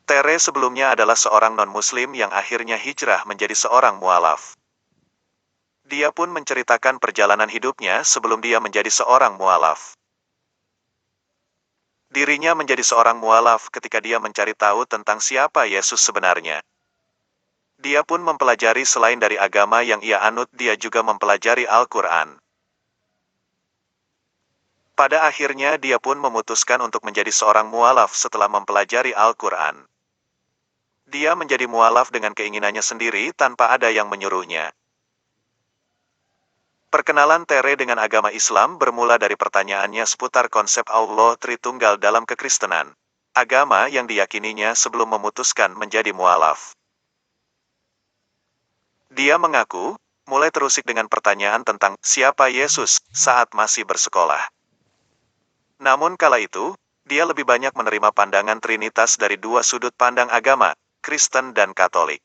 Tere sebelumnya adalah seorang non-muslim yang akhirnya hijrah menjadi seorang mualaf. Dia pun menceritakan perjalanan hidupnya sebelum dia menjadi seorang mualaf. Dirinya menjadi seorang mualaf ketika dia mencari tahu tentang siapa Yesus sebenarnya. Dia pun mempelajari selain dari agama yang ia anut, dia juga mempelajari Al-Quran. Pada akhirnya dia pun memutuskan untuk menjadi seorang mualaf setelah mempelajari Al-Quran. Dia menjadi mualaf dengan keinginannya sendiri tanpa ada yang menyuruhnya. Perkenalan Tere dengan agama Islam bermula dari pertanyaannya seputar konsep Allah Tritunggal dalam kekristenan, agama yang diyakininya sebelum memutuskan menjadi mualaf. Dia mengaku, mulai terusik dengan pertanyaan tentang siapa Yesus saat masih bersekolah. Namun kala itu, dia lebih banyak menerima pandangan Trinitas dari dua sudut pandang agama, Kristen dan Katolik.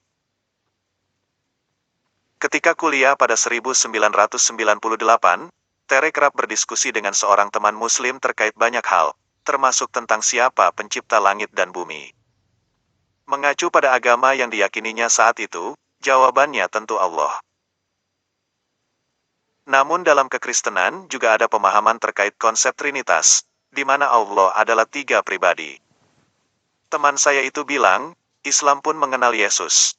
Ketika kuliah pada 1998, Tere kerap berdiskusi dengan seorang teman muslim terkait banyak hal, termasuk tentang siapa pencipta langit dan bumi. Mengacu pada agama yang diyakininya saat itu, jawabannya tentu Allah. Namun dalam kekristenan juga ada pemahaman terkait konsep Trinitas, di mana Allah adalah 3 pribadi. Teman saya itu bilang, Islam pun mengenal Yesus.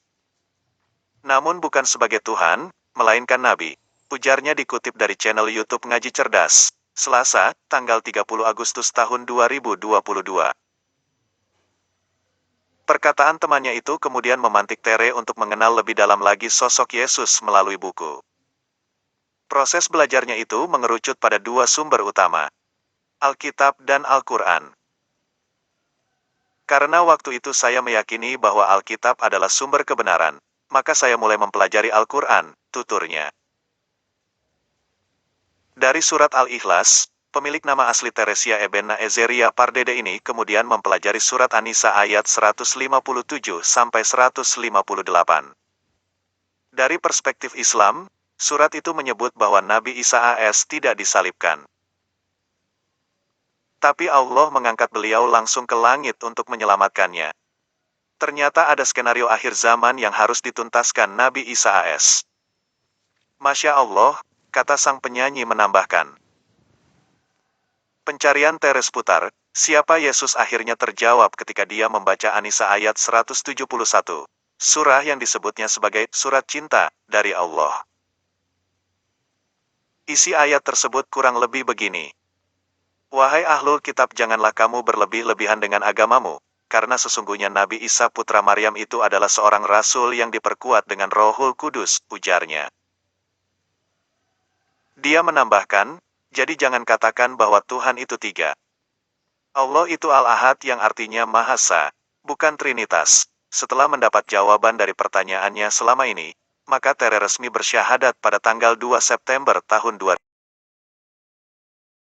Namun bukan sebagai Tuhan, melainkan Nabi. Ujarnya dikutip dari channel YouTube Ngaji Cerdas, Selasa, tanggal 30 Agustus tahun 2022. Perkataan temannya itu kemudian memantik Tere untuk mengenal lebih dalam lagi sosok Yesus melalui buku. Proses belajarnya itu mengerucut pada dua sumber utama, Alkitab dan Al-Quran. Karena waktu itu saya meyakini bahwa Alkitab adalah sumber kebenaran, maka saya mulai mempelajari Al-Quran, tuturnya. Dari surat Al-Ikhlas, pemilik nama asli Teresia Ebenna Ezeria Pardede ini kemudian mempelajari surat An-Nisa ayat 157-158. Dari perspektif Islam, surat itu menyebut bahwa Nabi Isa AS tidak disalibkan. Tapi Allah mengangkat beliau langsung ke langit untuk menyelamatkannya. Ternyata ada skenario akhir zaman yang harus dituntaskan Nabi Isa AS. Masya Allah, kata sang penyanyi menambahkan. Pencarian Tere seputar, siapa Yesus akhirnya terjawab ketika dia membaca An-Nisa ayat 171. Surah yang disebutnya sebagai surat cinta dari Allah. Isi ayat tersebut kurang lebih begini. Wahai ahlul kitab, janganlah kamu berlebih-lebihan dengan agamamu, karena sesungguhnya Nabi Isa putra Maryam itu adalah seorang rasul yang diperkuat dengan Rohul Kudus, ujarnya. Dia menambahkan, jadi jangan katakan bahwa Tuhan itu 3. Allah itu Al-Ahad yang artinya Maha Esa, bukan Trinitas. Setelah mendapat jawaban dari pertanyaannya selama ini, maka Tere resmi bersyahadat pada tanggal 2 September tahun 2000.